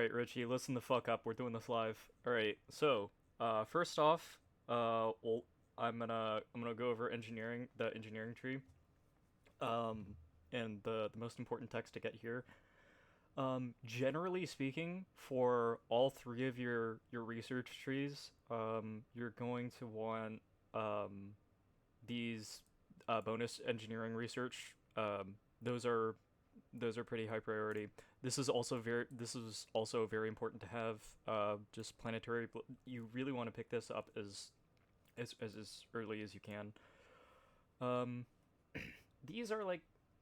right, Richie, listen the fuck up. We're doing this live. All right. So, first off, well, I'm gonna go over the engineering tree, um, and the most important text to get here. Generally speaking, for all three of your research trees, you're going to want these bonus engineering research. Those are pretty high priority. This is also very important to have. Just planetary. You really want to pick this up as early as you can. Um, these are like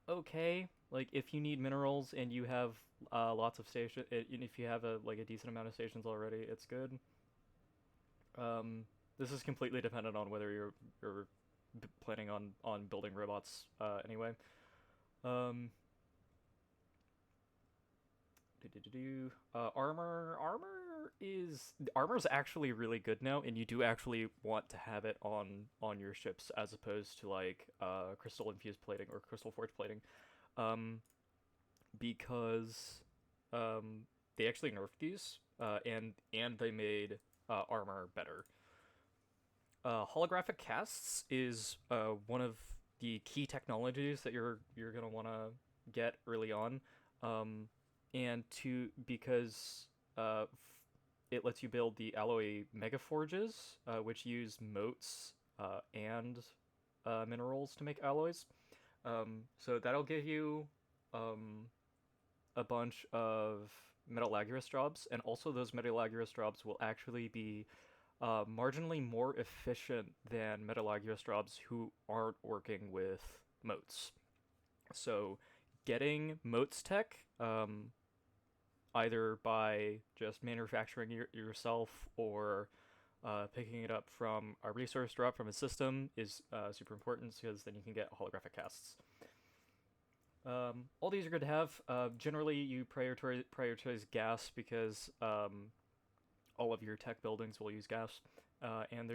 okay. Like if you need minerals and you have lots of station, and if you have a decent amount of stations already, it's good. This is completely dependent on whether you're planning on building robots anyway. Um, armor's actually really good now, and you do actually want to have it on your ships as opposed to like crystal infused plating or crystal forge plating, um, because they actually nerfed these, and they made armor better. Holographic casts is one of the key technologies that you're gonna want to get early on, um, and to because it lets you build the alloy megaforges, which use motes and minerals to make alloys. So that'll give you um, a bunch of metal Metallagorous jobs, and also those metal Metallagorous jobs will actually be marginally more efficient than metal Metallagorous jobs who aren't working with moats. So getting moats tech, either by just manufacturing yourself or picking it up from a resource drop from a system is super important because then you can get holographic casts. All these are good to have. Generally, you prioritize gas because all of your tech buildings will use gas, and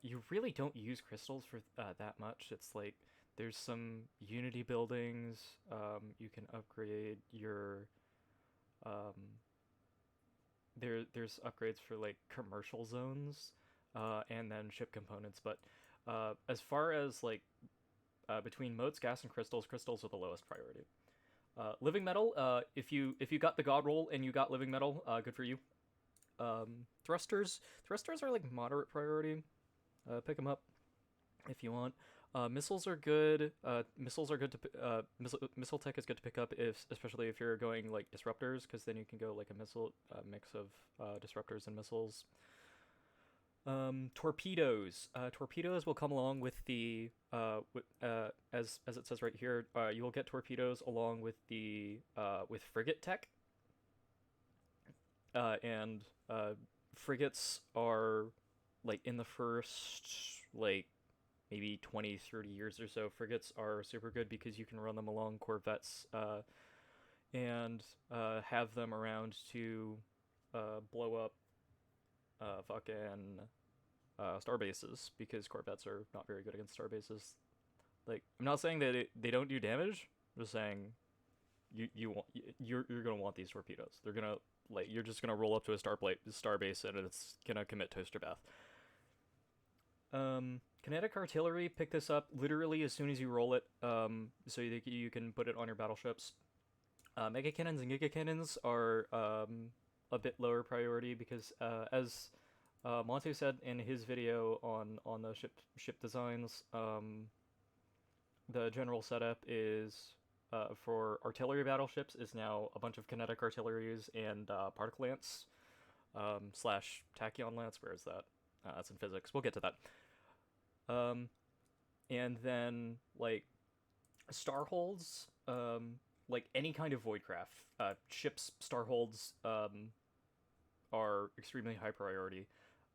you really don't use crystals for that much. It's like there's some Unity buildings. You can upgrade your um, there's upgrades for like commercial zones, and then ship components. But as far as like between motes, gas, and crystals, crystals are the lowest priority. Living metal, if you got the god roll and you got living metal, good for you. Thrusters are like moderate priority. Pick them up if you want. Missiles are good. Missiles are good to missile tech is good to pick up if especially if you're going like disruptors because then you can go like a missile mix of disruptors and missiles. Torpedoes. Torpedoes will come along with the as it says right here. You will get torpedoes along with the with frigate tech. And frigates are like in the first like maybe 20, 30 years or so. Frigates are super good because you can run them along corvettes and have them around to blow up fucking star bases because corvettes are not very good against star bases. Like I'm not saying that they don't do damage. I'm just saying you're gonna want these torpedoes. They're gonna like you're just gonna roll up to a star base and it's gonna commit toaster bath. Kinetic artillery, pick this up literally as soon as you roll it, so you can put it on your battleships. Mega cannons and giga cannons are a bit lower priority because as Monte said in his video on the ship designs, the general setup is for artillery battleships is now a bunch of kinetic artilleries and particle lance slash tachyon lance. Where is that? That's in physics. We'll get to that. Um, and then like starholds, like any kind of voidcraft, ships starholds are extremely high priority.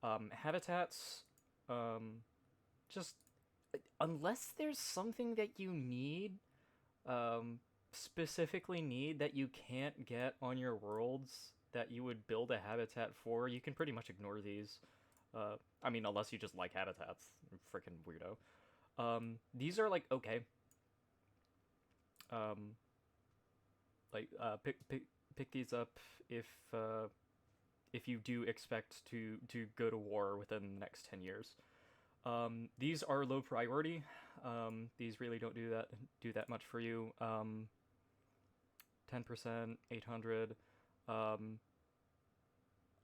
Habitats, um, just unless there's something that you need um, specifically need that you can't get on your worlds that you would build a habitat for, you can pretty much ignore these. I mean, unless you just like habitats, freaking weirdo. These are like okay. Um, pick. pick these up if if you do expect to go to war within the next 10 years. These are low priority. These really don't do that much for you. 10%, 800. Um,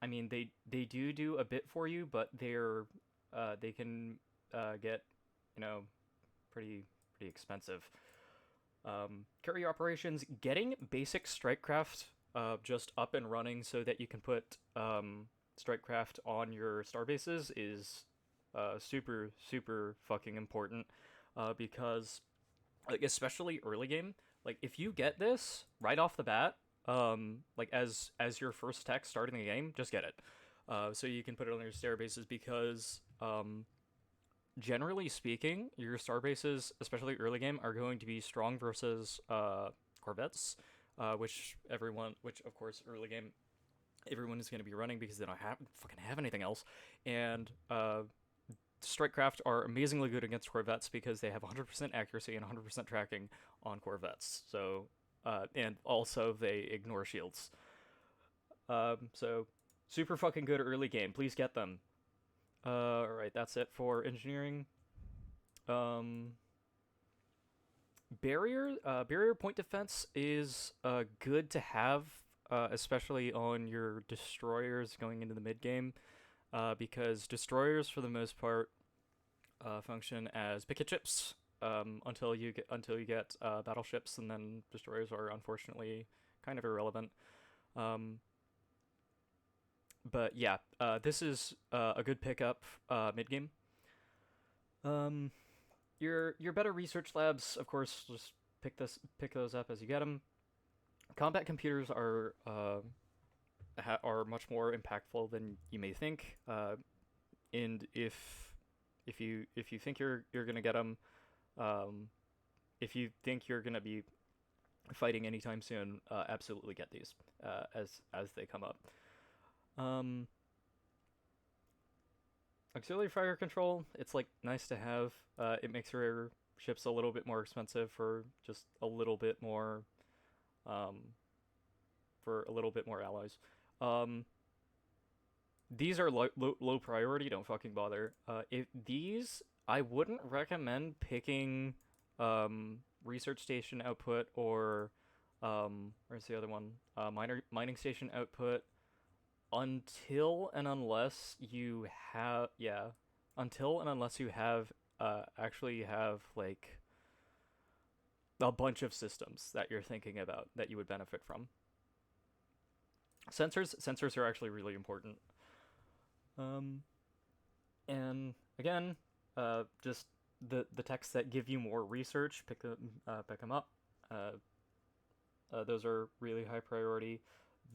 I mean, they do a bit for you, but they can get, you know, pretty expensive. Courier operations, getting basic strikecraft just up and running so that you can put strikecraft on your star bases is super fucking important, because like especially early game, like if you get this right off the bat, like as your first tech starting the game, just get it, so you can put it on your star bases because generally speaking, your star bases, especially early game, are going to be strong versus corvettes, which of course early game everyone is going to be running because they don't fucking have anything else, and Strikecraft are amazingly good against corvettes because they have 100% accuracy and 100% tracking on corvettes. So, and also they ignore shields. So super fucking good early game. Please get them. Alright, that's it for engineering. Um, barrier point defense is good to have, especially on your destroyers going into the mid game, because destroyers for the most part function as picket chips, until you get battleships, and then destroyers are unfortunately kind of irrelevant. Um, but yeah, this is a good pickup mid game. Um, your better research labs, of course, just pick those up as you get them. Combat computers are much more impactful than you may think. And if you think you're gonna get them, um, if you think you're gonna be fighting anytime soon, absolutely get these as they come up. Um, Auxiliary fire control, it's like nice to have. It makes your ships a little bit more expensive for just a little bit more, um, for a little bit more allies. Um, these are low priority. Don't fucking bother. If these, I wouldn't recommend picking research station output or where's the other one? Mining station output until and unless you have until and unless you have actually have like a bunch of systems that you're thinking about that you would benefit from. Sensors are actually really important. Um, and again, just the texts that give you more research, pick them up. Those are really high priority.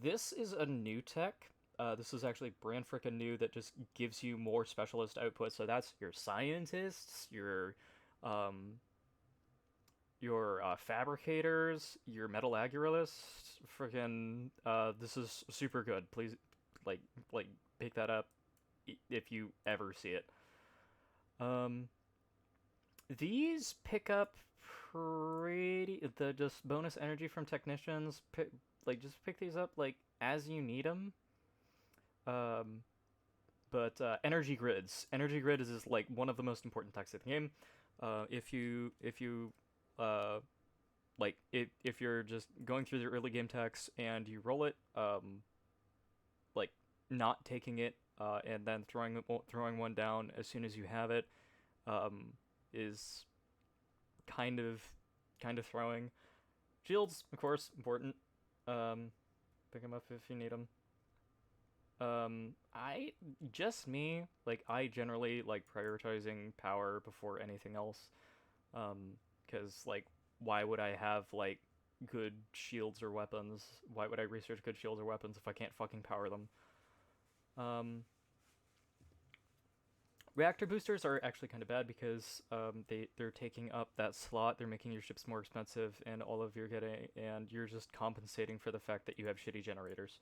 This is a new tech. This is actually brand freaking new that just gives you more specialist output. So that's your scientists, your fabricators, your metal aguralists. Freaking, this is super good. Please, like, pick that up if you ever see it. Um, these pick up the just bonus energy from technicians. Just pick these up like as you need them. Um, but energy grid is like one of the most important techs of the game. If you if you're just going through the early game techs and you roll it, like not taking it and then throwing one down as soon as you have it, is kind of throwing. Shields, of course, important. Pick them up if you need them. I generally like prioritizing power before anything else. Because like, why would I have like good shields or weapons? Why would I research good shields or weapons if I can't fucking power them? Reactor boosters are actually kind of bad because they're taking up that slot. They're making your ships more expensive, and you're just compensating for the fact that you have shitty generators.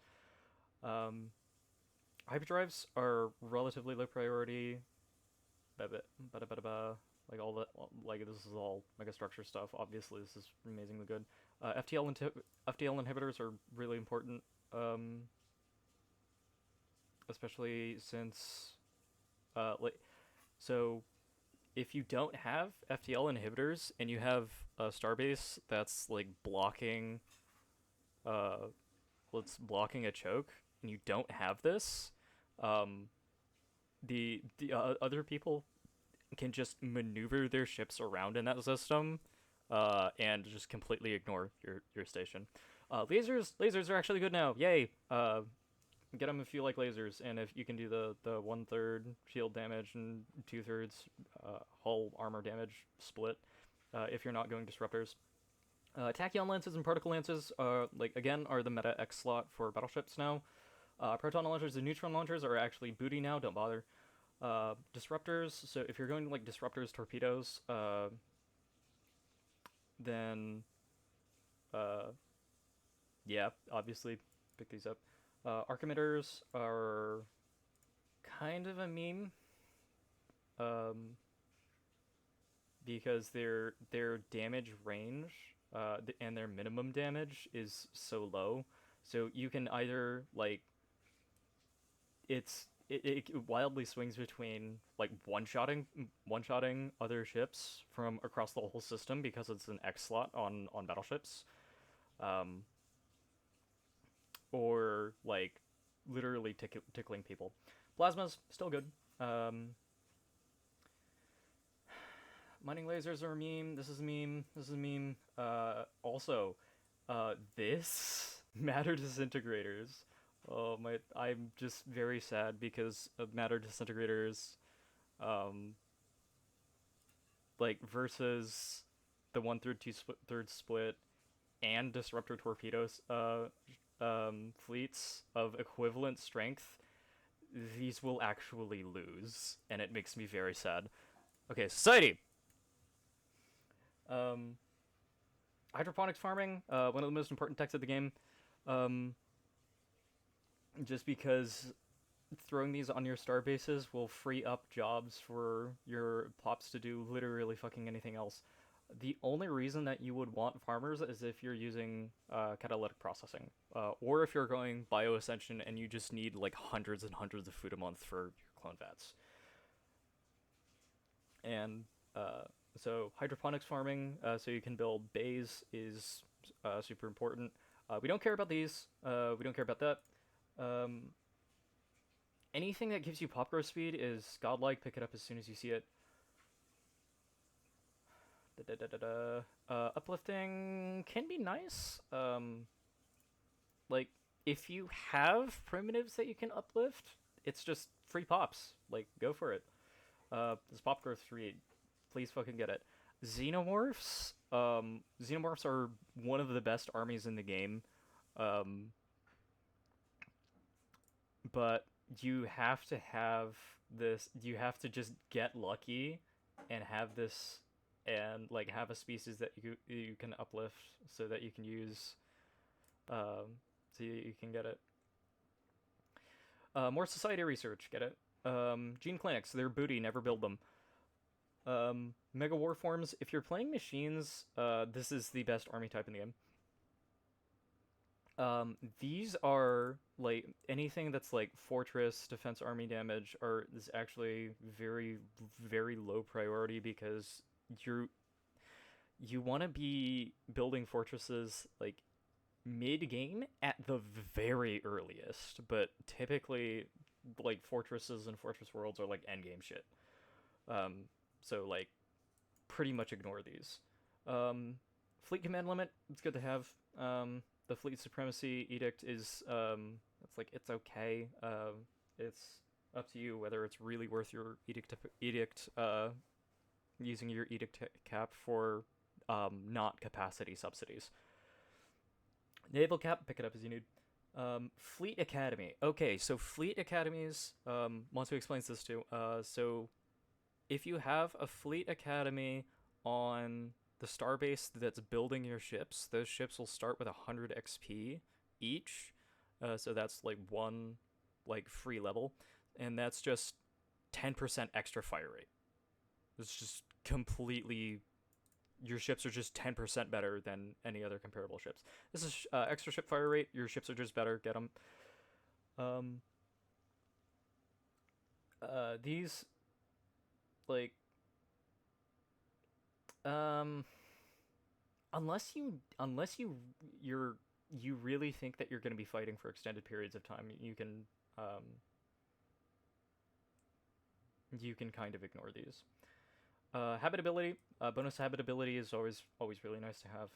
Hyperdrives are relatively low priority. Like all the like this is all megastructure stuff. Obviously, this is amazingly good. FTL inhibitors are really important, um, especially since like so if you don't have FTL inhibitors and you have a starbase that's like blocking uh blocking a choke and you don't have this, um the other people can just maneuver their ships around in that system, and just completely ignore your station. Lasers are actually good now. Yay! Get them if you like lasers, and if you can do the 1/3 shield damage and 2/3 hull armor damage split, if you're not going disruptors. Tachyon lances and particle lances, like again, are the meta X slot for battleships now. Proton launchers and neutron launchers are actually booty now. Don't bother. Disruptors. So if you're going like disruptors, torpedoes, then yeah, obviously pick these up. Arc emitters are kind of a meme, um, because their damage range, and their minimum damage is so low. So you can either like it wildly swings between like one shotting other ships from across the whole system because it's an X slot on battleships, um, or like literally tickling people. Plasma's still good. Um, Mining lasers are a meme. This is a meme. This is a meme. Also, this matter disintegrators. Oh my! I'm just very sad because of matter disintegrators. Um, like versus the 1/3 split and disruptor torpedoes. Fleets of equivalent strength. These will actually lose, and it makes me very sad. Okay, society. Um, Hydroponics farming, one of the most important techs of the game. Um, just because throwing these on your star bases will free up jobs for your pops to do literally fucking anything else. The only reason that you would want farmers is if you're using catalytic processing, or if you're going bioascension and you just need like hundreds and hundreds of food a month for your clone vats. And so hydroponics farming, so you can build bays, is super important. We don't care about these. We don't care about that. Um, Anything that gives you pop growth speed is godlike. Pick it up as soon as you see it. Uplifting can be nice. Like if you have primitives that you can uplift, it's just free pops. Like go for it. This pop growth 3, please fucking get it. Xenomorphs. Xenomorphs are one of the best armies in the game. Um, but you have to have this. You have to just get lucky, and have this, and like have a species that you can uplift so that you can use. So you can get it. More society research. Get it. Gene clinics. They're booty. Never build them. Mega war forms. If you're playing machines, this is the best army type in the game. These are like anything that's like fortress defense army damage are is actually very very low priority because you want to be building fortresses like mid game at the very earliest, but typically like fortresses and fortress worlds are like end game shit. Um, so like pretty much ignore these. Fleet command limit, it's good to have. The fleet supremacy edict is it's like it's okay. It's up to you whether it's really worth your edict using your edict cap for not capacity subsidies. Naval cap, pick it up as you need. Fleet Academy. Okay, so Fleet Academies, Monsu explains this too. So if you have a Fleet Academy on the starbase that's building your ships, those ships will start with 100 XP each. So that's like one like free level, and that's just 10% extra fire rate. It's just completely your ships are just 10% better than any other comparable ships. This is extra ship fire rate. Your ships are just better. Get them. Um, these like um unless you really think that you're going to be fighting for extended periods of time, um you can kind of ignore these. Habitability, bonus habitability is always really nice to have.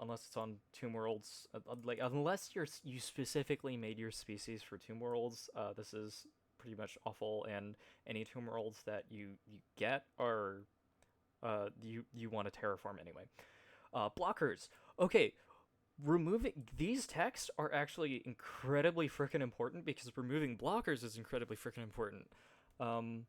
Unless it's on Tomb Worlds, like unless you specifically made your species for Tomb Worlds, this is pretty much awful. And any Tomb Worlds that you get are you want to terraform anyway. Blockers. Okay, removing these texts are actually incredibly freaking important because removing blockers is incredibly freaking important. Um,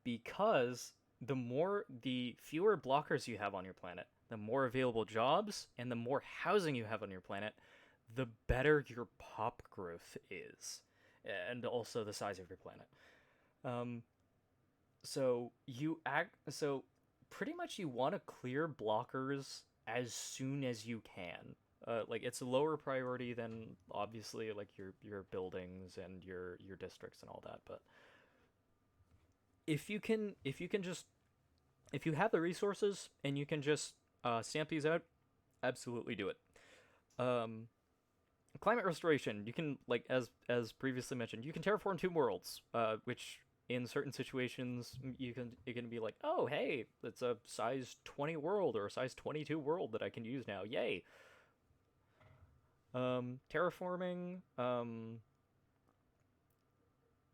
because the fewer blockers you have on your planet, the more available jobs and the more housing you have on your planet, the better your pop growth is, and also the size of your planet. Um, so pretty much you want to clear blockers as soon as you can. Like it's a lower priority than obviously like your buildings and your districts and all that, but if you can just if you have the resources and you can just stamp these out, absolutely do it. Um, Climate restoration, you can like as previously mentioned, you can terraform two worlds, which in certain situations it can be like, oh hey, it's a size 20 world or a size 22 world that I can use now, yay. Terraforming,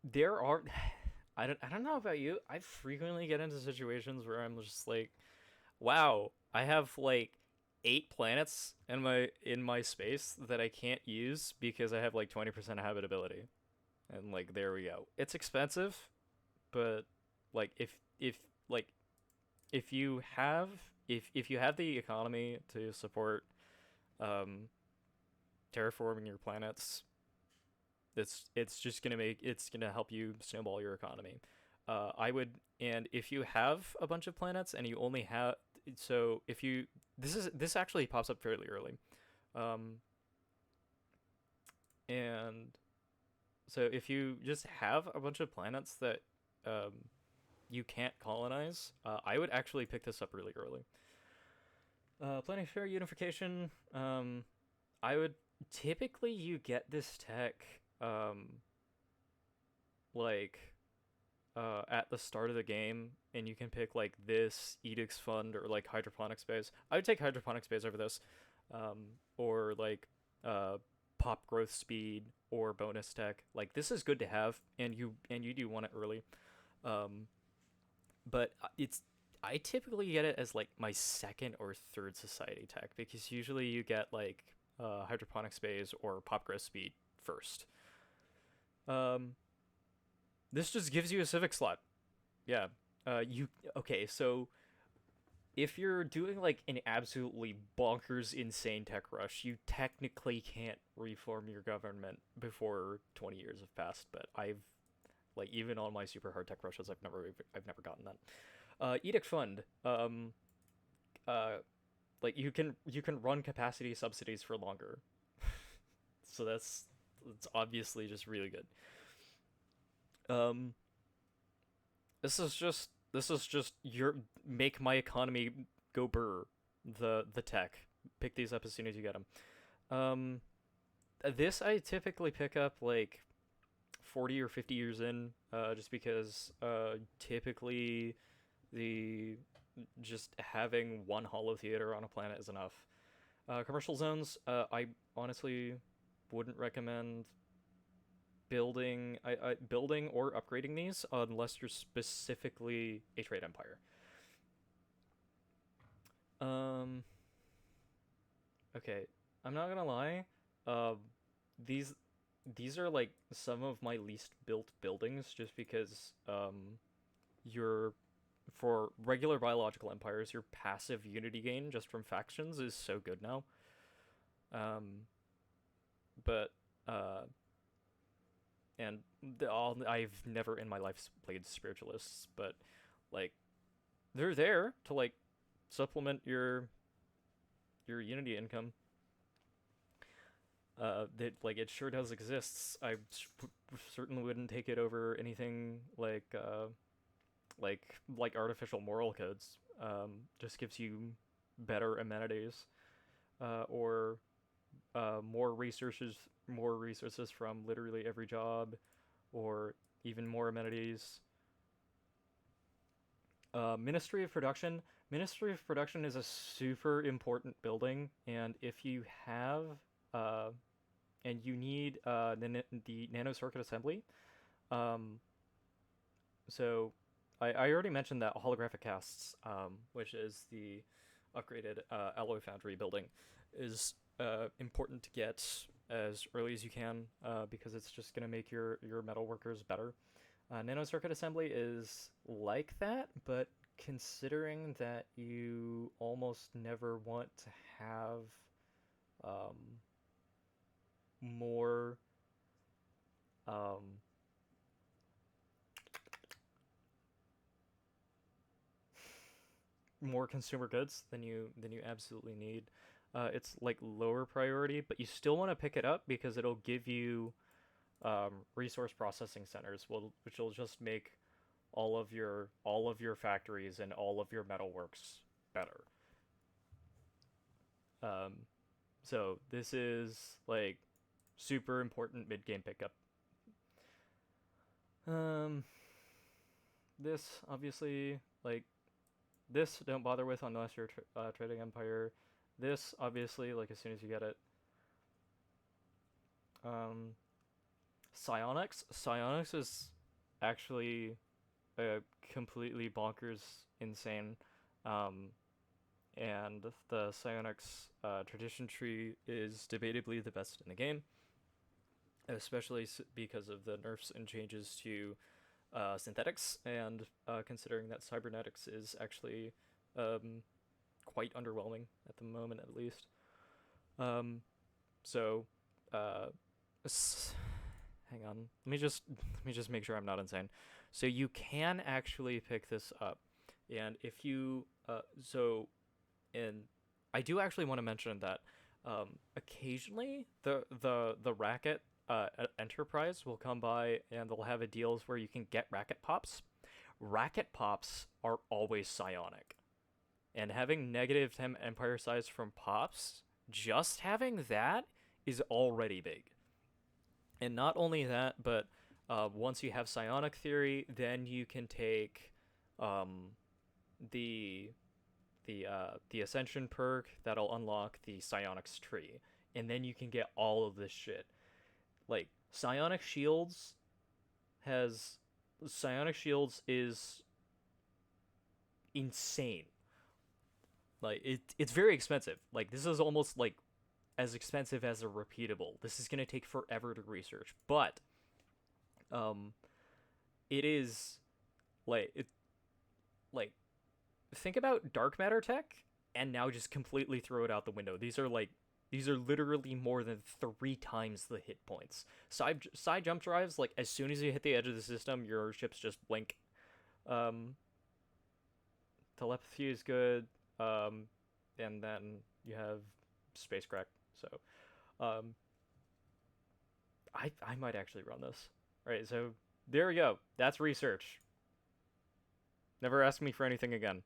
there are I don't know about you. I frequently get into situations where I'm just like, wow, I have like 8 planets in my space that I can't use because I have like 20% habitability. And like there we go. It's expensive, but like if like if you have the economy to support um terraforming your planets, it's just it's gonna help you snowball your economy. I would, and if you have a bunch of planets and you only have, so if you this actually pops up fairly early, um, and so if you just have a bunch of planets that um, you can't colonize, I would actually pick this up really early. Planetary unification, I would typically you get this tech um, like at the start of the game, and you can pick like this Edicts Fund or like Hydroponic Space. I would take Hydroponic Space over this, or like uh, Pop Growth Speed or Bonus Tech. Like this is good to have, and you do want it early. Um, but it's I typically get it as like my second or third society tech because usually you get like Hydroponic Space or Pop Growth Speed first. Um, this just gives you a civic slot. Yeah. You okay? So if you're doing like an absolutely bonkers, insane tech rush, you technically can't reform your government before 20 years have passed. But I've like even on my super hard tech rushes, I've never gotten that. Edict Fund. Uh, like you can run capacity subsidies for longer, so it's obviously just really good. Um, this is just your make my economy go burr. The tech. Pick these up as soon as you get them. Um, this I typically pick up like 40 or 50 years in, just because typically the just having one hollow theater on a planet is enough. Commercial zones, I honestly wouldn't recommend building or upgrading these unless you're specifically a trade empire. Um, okay, I'm not gonna lie. Uh, these these are like some of my least built buildings, just because your for regular biological empires, your passive unity gain just from factions is so good now. Um, but uh, and I've never in my life played spiritualists, but like they're there to like supplement your Unity income. That like it sure does exists. Certainly wouldn't take it over anything like artificial moral codes. Just gives you better amenities, or more resources from literally every job, or even more amenities. Ministry of Production. Ministry of Production is a super important building, and if you have uh, and you need the nano circuit assembly. Um, so I already mentioned that holographic casts, which is the upgraded Alloy Foundry building, is important to get as early as you can, because it's just going to make your metal workers better. Nano circuit assembly is like that, but considering that you almost never want to have um, more um, more consumer goods than you absolutely need. It's like lower priority, but you still want to pick it up because it'll give you resource processing centers, which will just make all of your factories and all of your metalworks better. Um, so this is like super important mid game pickup. Um, this obviously like this don't bother with unless you're trading empire. This obviously like as soon as you get it. Um, Psionics is actually completely bonkers insane. Um, and the Psionics tradition tree is debatably the best in the game, especially because of the nerfs and changes to synthetics, and considering that cybernetics is actually um, quite underwhelming at the moment, at least. Um, so, uh, hang on, let me just make sure I'm not insane. So you can actually pick this up, and if you and I do actually want to mention that occasionally the racket enterprise will come by and they'll have a deals where you can get racket pops. Racket pops are always psionic, and having negative 10 empire size from pops, just having that is already big. And not only that, but once you have psionic theory, then you can take um, the the ascension perk that'll unlock the psionics tree, and then you can get all of this shit. Like has psionic shields is insane. Like it's very expensive. Like this is almost like as expensive as a repeatable. This is gonna take forever to research, but um, it is it like think about dark matter tech and now just completely throw it out the window. These are literally more than 3 times the hit points. Side jump drives, like as soon as you hit the edge of the system, your ships just blink. Um, Telepathy is good. Um, and then you have space crack. So, um, I might actually run this. All right, so there we go. That's research. Never ask me for anything again.